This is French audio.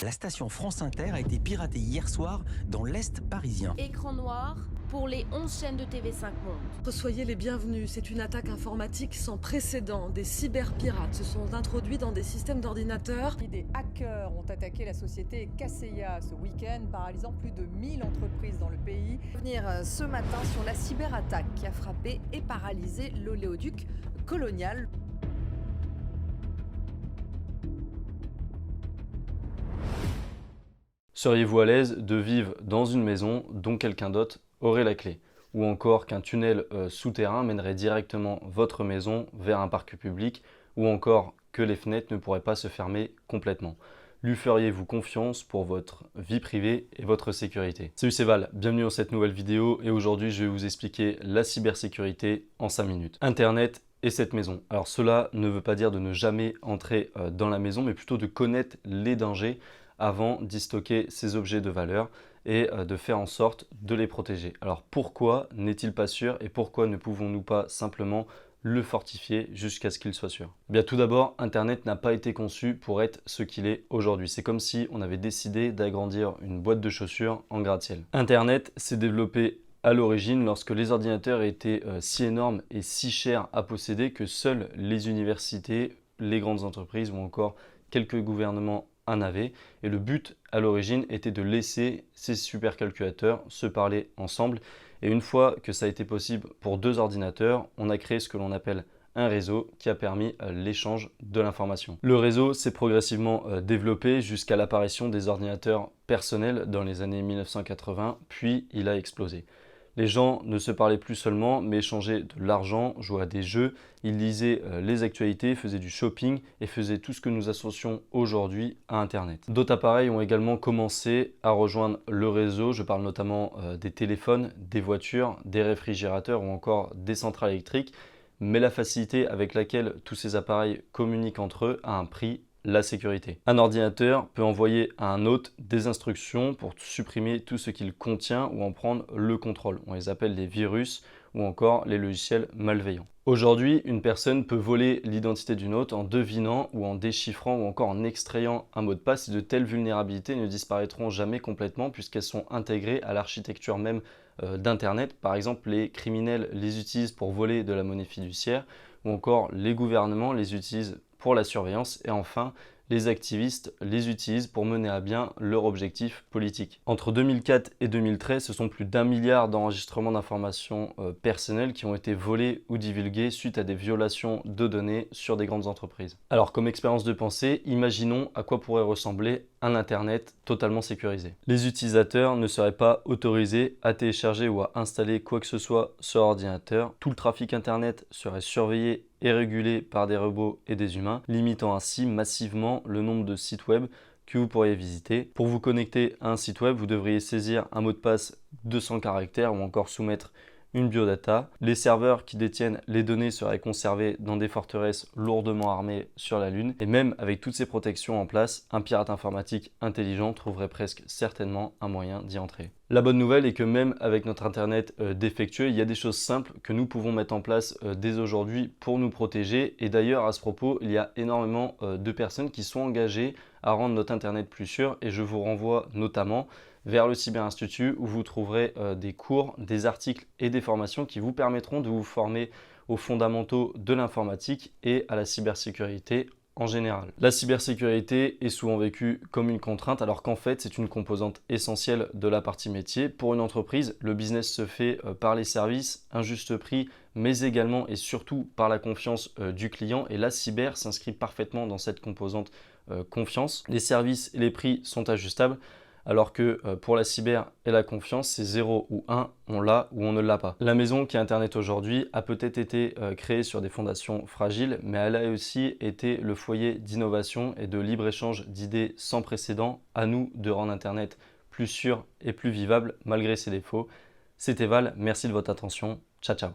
La station France Inter a été piratée hier soir dans l'Est parisien. Écran noir pour les 11 chaînes de TV5 Monde. Soyez les bienvenus, c'est une attaque informatique sans précédent. Des cyberpirates se sont introduits dans des systèmes d'ordinateurs. Des hackers ont attaqué la société Kaseya ce week-end, paralysant plus de 1000 entreprises dans le pays. Venir ce matin sur la cyberattaque qui a frappé et paralysé l'oléoduc Colonial. Seriez-vous à l'aise de vivre dans une maison dont quelqu'un d'autre aurait la clé? Ou encore qu'un tunnel souterrain mènerait directement votre maison vers un parc public? Ou encore que les fenêtres ne pourraient pas se fermer complètement? Lui feriez-vous confiance pour votre vie privée et votre sécurité? Salut, c'est Val, bienvenue dans cette nouvelle vidéo et aujourd'hui je vais vous expliquer la cybersécurité en 5 minutes. Internet et cette maison. Alors cela ne veut pas dire de ne jamais entrer dans la maison, mais plutôt de connaître les dangers avant d'y stocker ces objets de valeur et de faire en sorte de les protéger. Alors pourquoi n'est-il pas sûr et pourquoi ne pouvons-nous pas simplement le fortifier jusqu'à ce qu'il soit sûr? Bien, tout d'abord, Internet n'a pas été conçu pour être ce qu'il est aujourd'hui. C'est comme si on avait décidé d'agrandir une boîte de chaussures en gratte-ciel. Internet s'est développé à l'origine lorsque les ordinateurs étaient si énormes et si chers à posséder que seules les universités, les grandes entreprises ou encore quelques gouvernements en avaient. Et le but à l'origine était de laisser ces supercalculateurs se parler ensemble. Et une fois que ça a été possible pour deux ordinateurs, on a créé ce que l'on appelle un réseau qui a permis l'échange de l'information. Le réseau s'est progressivement développé jusqu'à l'apparition des ordinateurs personnels dans les années 1980, puis il a explosé. Les gens ne se parlaient plus seulement, mais échangeaient de l'argent, jouaient à des jeux, ils lisaient les actualités, faisaient du shopping et faisaient tout ce que nous associons aujourd'hui à Internet. D'autres appareils ont également commencé à rejoindre le réseau. Je parle notamment des téléphones, des voitures, des réfrigérateurs ou encore des centrales électriques. Mais la facilité avec laquelle tous ces appareils communiquent entre eux a un prix: la sécurité. Un ordinateur peut envoyer à un autre des instructions pour supprimer tout ce qu'il contient ou en prendre le contrôle. On les appelle les virus ou encore les logiciels malveillants. Aujourd'hui, une personne peut voler l'identité d'une autre en devinant ou en déchiffrant ou encore en extrayant un mot de passe, et de telles vulnérabilités ne disparaîtront jamais complètement puisqu'elles sont intégrées à l'architecture même d'Internet. Par exemple, les criminels les utilisent pour voler de la monnaie fiduciaire ou encore les gouvernements les utilisent pour la surveillance et enfin les activistes les utilisent pour mener à bien leur objectif politique. Entre 2004 et 2013, ce sont plus d'1 milliard d'enregistrements d'informations personnelles qui ont été volés ou divulgués suite à des violations de données sur des grandes entreprises. Alors comme expérience de pensée, imaginons à quoi pourrait ressembler un Internet totalement sécurisé. Les utilisateurs ne seraient pas autorisés à télécharger ou à installer quoi que ce soit sur ordinateur. Tout le trafic Internet serait surveillé et régulé par des robots et des humains, limitant ainsi massivement le nombre de sites web que vous pourriez visiter. Pour vous connecter à un site web, vous devriez saisir un mot de passe 200 caractères ou encore soumettre une biodata. Les serveurs qui détiennent les données seraient conservés dans des forteresses lourdement armées sur la Lune. Et même avec toutes ces protections en place, un pirate informatique intelligent trouverait presque certainement un moyen d'y entrer. La bonne nouvelle est que même avec notre Internet défectueux, il y a des choses simples que nous pouvons mettre en place dès aujourd'hui pour nous protéger. Et d'ailleurs, à ce propos, il y a énormément de personnes qui sont engagées à rendre notre Internet plus sûr. Et je vous renvoie notamment vers le Cyber Institut où vous trouverez des cours, des articles et des formations qui vous permettront de vous former aux fondamentaux de l'informatique et à la cybersécurité en général. La cybersécurité est souvent vécue comme une contrainte alors qu'en fait c'est une composante essentielle de la partie métier. Pour une entreprise, le business se fait par les services, un juste prix, mais également et surtout par la confiance du client, et la cyber s'inscrit parfaitement dans cette composante confiance. Les services et les prix sont ajustables, alors que pour la cyber et la confiance, c'est 0 ou 1, on l'a ou on ne l'a pas. La maison qui est Internet aujourd'hui a peut-être été créée sur des fondations fragiles, mais elle a aussi été le foyer d'innovation et de libre-échange d'idées sans précédent. À nous de rendre Internet plus sûr et plus vivable malgré ses défauts. C'était Val, merci de votre attention. Ciao, ciao.